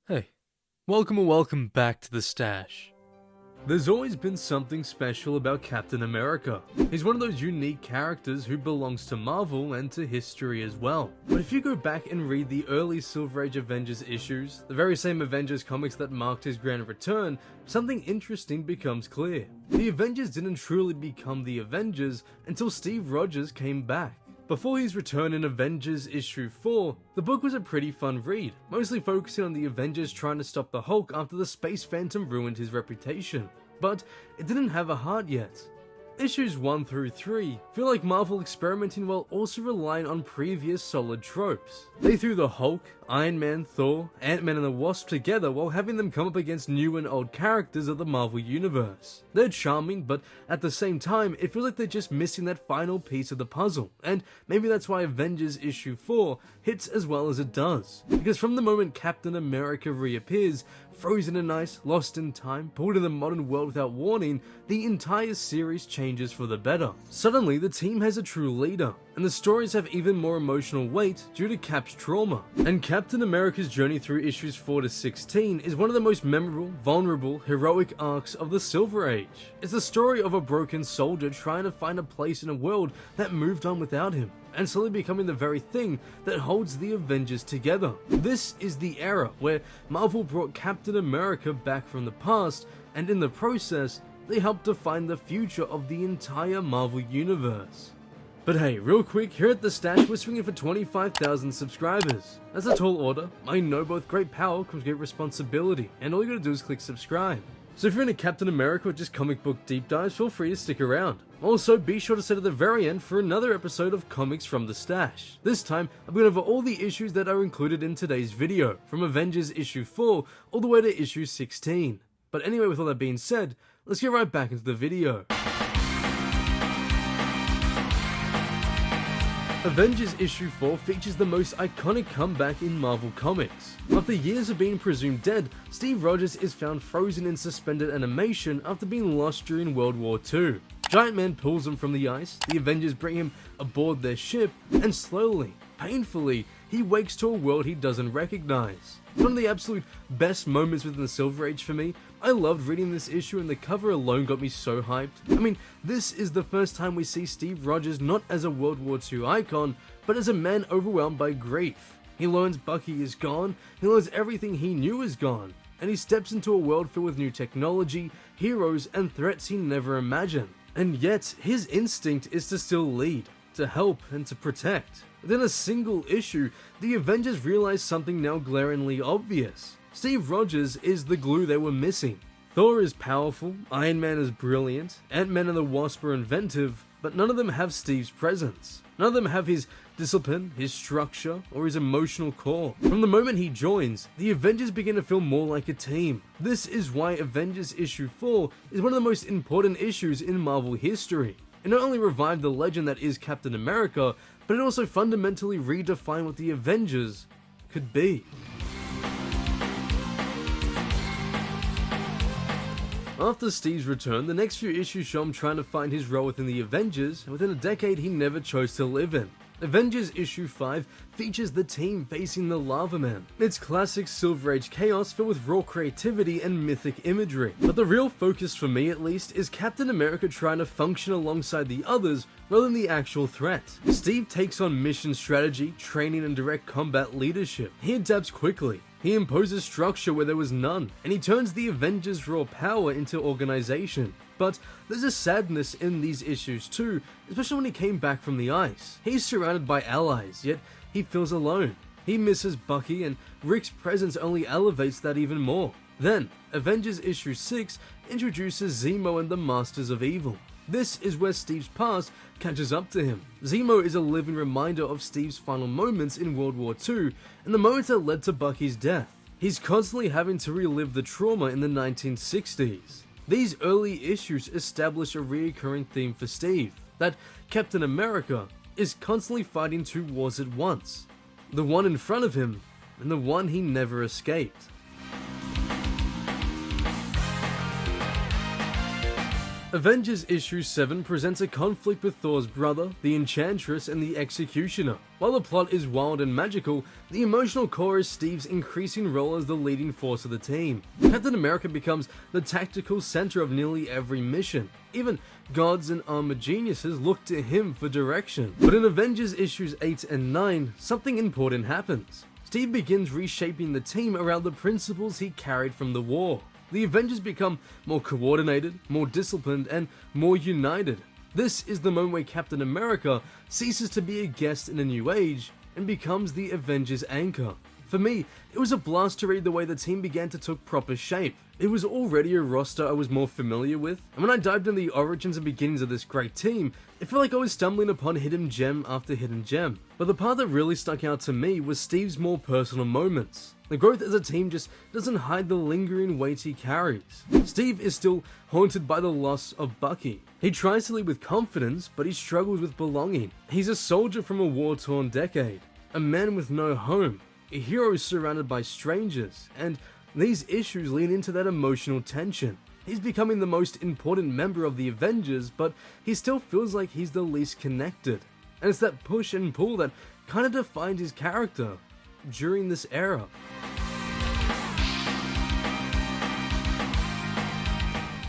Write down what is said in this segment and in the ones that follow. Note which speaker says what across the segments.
Speaker 1: Hey, welcome back to the stash. There's always been something special about Captain America. He's one of those unique characters who belongs to Marvel and to history as well. But if you go back and read the early Silver Age Avengers issues, the very same Avengers comics that marked his grand return, something interesting becomes clear. The Avengers didn't truly become the Avengers until Steve Rogers came back. Before his return in Avengers issue 4, the book was a pretty fun read, mostly focusing on the Avengers trying to stop the Hulk after the Space Phantom ruined his reputation. But it didn't have a heart yet. Issues 1 through 3 feel like Marvel experimenting while also relying on previous solid tropes. They threw the Hulk, Iron Man, Thor, Ant-Man and the Wasp together while having them come up against new and old characters of the Marvel Universe. They're charming, but at the same time, it feels like they're just missing that final piece of the puzzle, and maybe that's why Avengers issue 4 hits as well as it does. Because from the moment Captain America reappears, frozen in ice, lost in time, pulled in the modern world without warning, the entire series changes for the better. Suddenly, the team has a true leader, and the stories have even more emotional weight due to Cap's trauma. And Captain America's journey through issues 4 to 16 is one of the most memorable, vulnerable, heroic arcs of the Silver Age. It's the story of a broken soldier trying to find a place in a world that moved on without him, and slowly becoming the very thing that holds the Avengers together. This is the era where Marvel brought Captain America back from the past, and in the process, they helped define the future of the entire Marvel Universe. But hey, real quick, here at the Stash, we're swinging for 25,000 subscribers. That's a tall order. I know both great power comes great responsibility, and all you gotta do is click subscribe. So if you're into Captain America or just comic book deep dives, feel free to stick around. Also, be sure to stay to the very end for another episode of Comics from the Stash. This time, I'm going over all the issues that are included in today's video, from Avengers issue 4 all the way to issue 16. But anyway, with all that being said, let's get right back into the video. Avengers issue 4 features the most iconic comeback in Marvel Comics. After years of being presumed dead, Steve Rogers is found frozen in suspended animation after being lost during World War II. Giant Man pulls him from the ice, the Avengers bring him aboard their ship, and slowly, painfully, he wakes to a world he doesn't recognize. It's one of the absolute best moments within the Silver Age for me. I loved reading this issue and the cover alone got me so hyped. I mean, this is the first time we see Steve Rogers not as a World War II icon, but as a man overwhelmed by grief. He learns Bucky is gone, he learns everything he knew is gone, and he steps into a world filled with new technology, heroes, and threats he never imagined. And yet, his instinct is to still lead, to help, and to protect. Within a single issue, the Avengers realize something now glaringly obvious. Steve Rogers is the glue they were missing. Thor is powerful, Iron Man is brilliant, Ant-Man and the Wasp are inventive, but none of them have Steve's presence. None of them have his discipline, his structure, or his emotional core. From the moment he joins, the Avengers begin to feel more like a team. This is why Avengers issue 4 is one of the most important issues in Marvel history. It not only revived the legend that is Captain America, but it also fundamentally redefined what the Avengers could be. After Steve's return, the next few issues show him trying to find his role within the Avengers, and within a decade he never chose to live in. Avengers issue 5 features the team facing the Lava Man. It's classic Silver Age chaos filled with raw creativity and mythic imagery. But the real focus, for me at least, is Captain America trying to function alongside the others rather than the actual threat. Steve takes on mission strategy, training, and direct combat leadership. He adapts quickly. He imposes structure where there was none, and he turns the Avengers' raw power into organization. But there's a sadness in these issues too, especially when he came back from the ice. He's surrounded by allies, yet he feels alone. He misses Bucky, and Rick's presence only elevates that even more. Then, Avengers issue 6 introduces Zemo and the Masters of Evil. This is where Steve's past catches up to him. Zemo is a living reminder of Steve's final moments in World War II and the moments that led to Bucky's death. He's constantly having to relive the trauma in the 1960s. These early issues establish a recurring theme for Steve, that Captain America is constantly fighting two wars at once. The one in front of him, and the one he never escaped. Avengers issue 7 presents a conflict with Thor's brother, the Enchantress, and the Executioner. While the plot is wild and magical, the emotional core is Steve's increasing role as the leading force of the team. Captain America becomes the tactical center of nearly every mission. Even gods and armored geniuses look to him for direction. But in Avengers issues 8 and 9, something important happens. Steve begins reshaping the team around the principles he carried from the war. The Avengers become more coordinated, more disciplined, and more united. This is the moment where Captain America ceases to be a guest in a new age and becomes the Avengers anchor. For me, it was a blast to read the way the team began to take proper shape. It was already a roster I was more familiar with, and when I dived into the origins and beginnings of this great team, it felt like I was stumbling upon hidden gem after hidden gem. But the part that really stuck out to me was Steve's more personal moments. The growth as a team just doesn't hide the lingering weight he carries. Steve is still haunted by the loss of Bucky. He tries to lead with confidence, but he struggles with belonging. He's a soldier from a war-torn decade, a man with no home, a hero surrounded by strangers, and these issues lean into that emotional tension. He's becoming the most important member of the Avengers, but he still feels like he's the least connected. And it's that push and pull that kind of defined his character during this era.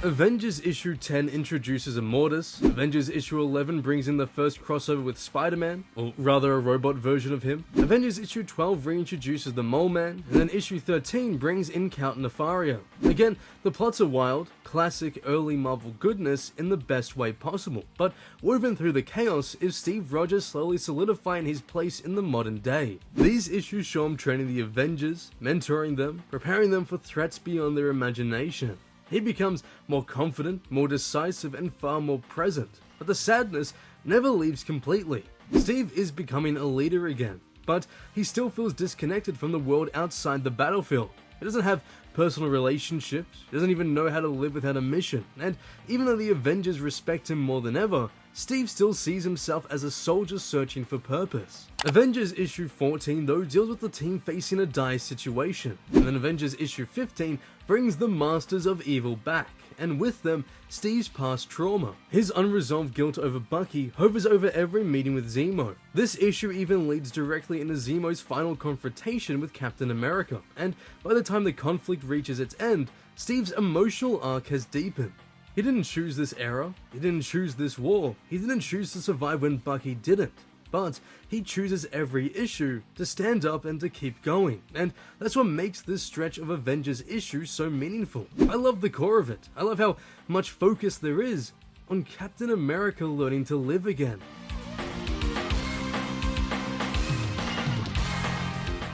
Speaker 1: Avengers issue 10 introduces Immortus, Avengers issue 11 brings in the first crossover with Spider-Man, or rather a robot version of him, Avengers issue 12 reintroduces the Mole Man, and then issue 13 brings in Count Nefaria. Again, the plots are wild, classic early Marvel goodness in the best way possible, but woven through the chaos is Steve Rogers slowly solidifying his place in the modern day. These issues show him training the Avengers, mentoring them, preparing them for threats beyond their imagination. He becomes more confident, more decisive, and far more present. But the sadness never leaves completely. Steve is becoming a leader again, but he still feels disconnected from the world outside the battlefield. He doesn't have personal relationships, he doesn't even know how to live without a mission, and even though the Avengers respect him more than ever, Steve still sees himself as a soldier searching for purpose. Avengers issue 14 though deals with the team facing a dire situation, and then Avengers issue 15 brings the Masters of Evil back, and with them, Steve's past trauma. His unresolved guilt over Bucky hovers over every meeting with Zemo. This issue even leads directly into Zemo's final confrontation with Captain America, and by the time the conflict reaches its end, Steve's emotional arc has deepened. He didn't choose this era, he didn't choose this war, he didn't choose to survive when Bucky didn't. But he chooses every issue to stand up and to keep going, and that's what makes this stretch of Avengers issues so meaningful. I love the core of it. I love how much focus there is on Captain America learning to live again.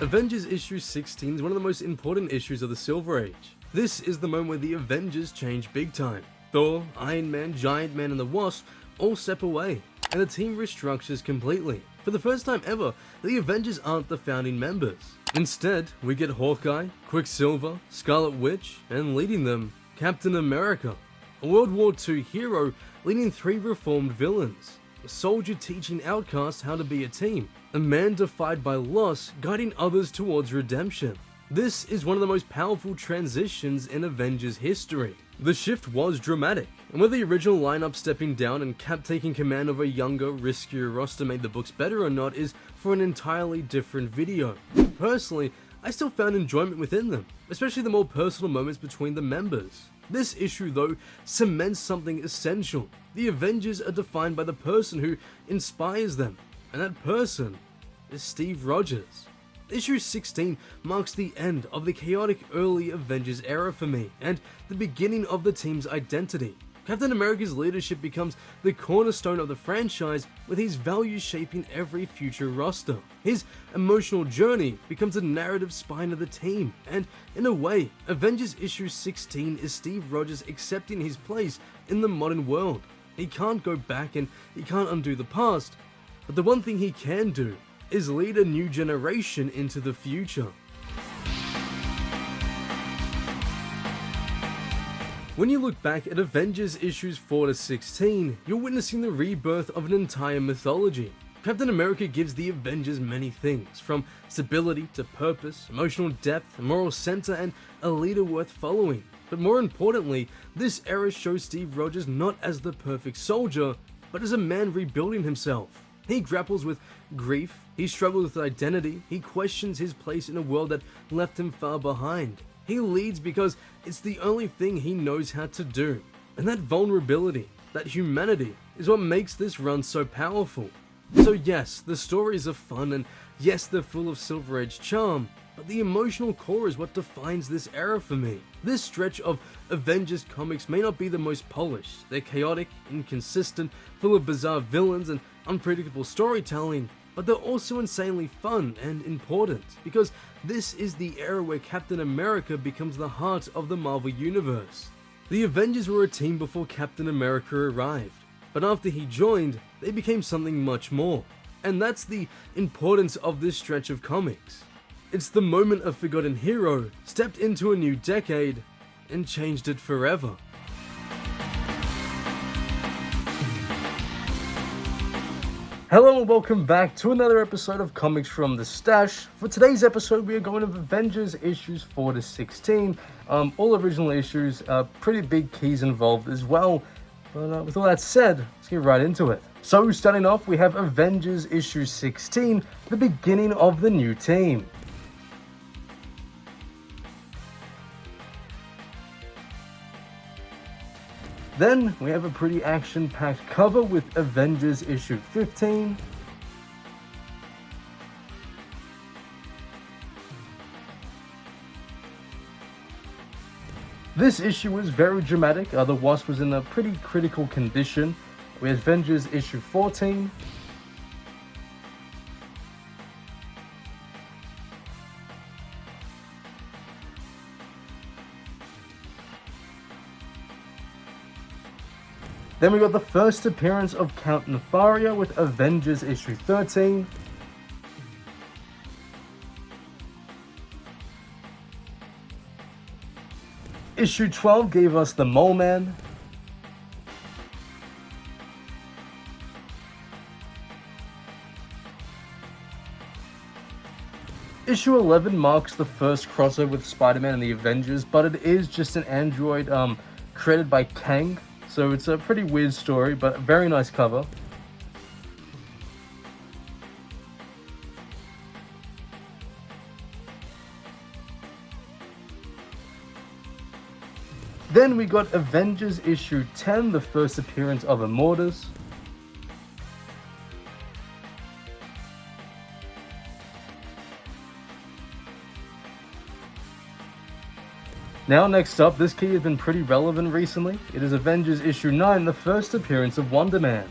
Speaker 1: Avengers issue 16 is one of the most important issues of the Silver Age. This is the moment where the Avengers change big time. Thor, Iron Man, Giant Man, and the Wasp all step away, and the team restructures completely. For the first time ever, the Avengers aren't the founding members. Instead, we get Hawkeye, Quicksilver, Scarlet Witch, and leading them, Captain America, a World War II hero leading 3 reformed villains, a soldier teaching outcasts how to be a team, a man defied by loss guiding others towards redemption. This is one of the most powerful transitions in Avengers history. The shift was dramatic, and whether the original lineup stepping down and Cap taking command of a younger, riskier roster made the books better or not is for an entirely different video. Personally, I still found enjoyment within them, especially the more personal moments between the members. This issue, though, cements something essential. The Avengers are defined by the person who inspires them, and that person is Steve Rogers. Issue 16 marks the end of the chaotic early Avengers era for me, and the beginning of the team's identity. Captain America's leadership becomes the cornerstone of the franchise, with his values shaping every future roster. His emotional journey becomes the narrative spine of the team, and in a way, Avengers issue 16 is Steve Rogers accepting his place in the modern world. He can't go back and he can't undo the past, but the one thing he can do is lead a new generation into the future. When you look back at Avengers issues 4 to 16, you're witnessing the rebirth of an entire mythology. Captain America gives the Avengers many things, from stability to purpose, emotional depth, a moral center, and a leader worth following. But more importantly, this era shows Steve Rogers not as the perfect soldier, but as a man rebuilding himself. He grapples with grief, he struggles with identity, he questions his place in a world that left him far behind. He leads because it's the only thing he knows how to do. And that vulnerability, that humanity, is what makes this run so powerful. So yes, the stories are fun, and yes, they're full of Silver Age charm, but the emotional core is what defines this era for me. This stretch of Avengers comics may not be the most polished. They're chaotic, inconsistent, full of bizarre villains and unpredictable storytelling, but they're also insanely fun and important, because this is the era where Captain America becomes the heart of the Marvel Universe. The Avengers were a team before Captain America arrived, but after he joined, they became something much more. And that's the importance of this stretch of comics. It's the moment a forgotten hero stepped into a new decade and changed it forever. Hello and welcome back to another episode of Comics from the Stash. For today's episode, we are going over Avengers issues 4 to 16. All original issues, pretty big keys involved as well. But with all that said, let's get right into it. So starting off, we have Avengers issue 16, the beginning of the new team. Then we have a pretty action-packed cover with Avengers issue 15. This issue was very dramatic. The Wasp was in a pretty critical condition. We have Avengers issue 14. Then we got the first appearance of Count Nefaria with Avengers issue 13. Issue 12 gave us the Mole Man. Issue 11 marks the first crossover with Spider-Man and the Avengers, but it is just an android created by Kang, so it's a pretty weird story, but a very nice cover. Then we got Avengers issue 10, the first appearance of Immortus. Now next up, this key has been pretty relevant recently. It is Avengers issue 9, the first appearance of Wonder Man.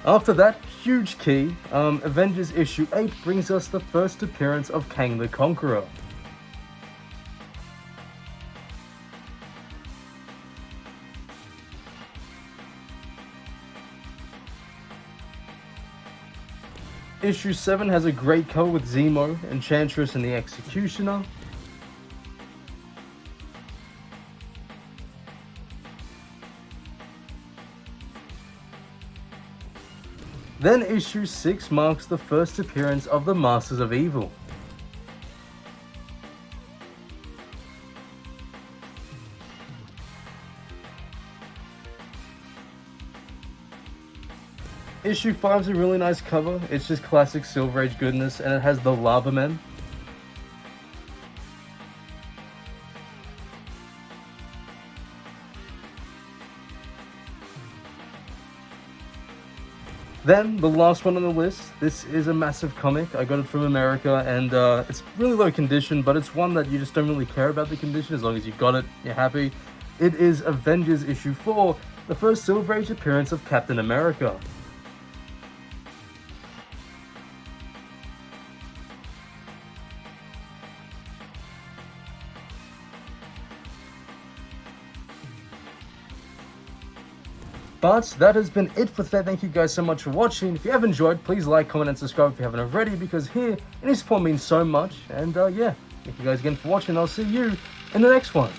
Speaker 1: After that, huge key, Avengers issue 8 brings us the first appearance of Kang the Conqueror. Issue 7 has a great cover with Zemo, Enchantress, and the Executioner. Then issue 6 marks the first appearance of the Masters of Evil. Issue 5 is a really nice cover. It's just classic Silver Age goodness, and it has the Lava Men. Then, the last one on the list. This is a massive comic. I got it from America, and it's really low condition, but it's one that you just don't really care about the condition. As long as you got it, you're happy. It is Avengers issue 4, the first Silver Age appearance of Captain America. But that has been it for today. Thank you guys so much for watching. If you have enjoyed, please like, comment, and subscribe if you haven't already, because here, any support means so much. And yeah, thank you guys again for watching. I'll see you in the next one.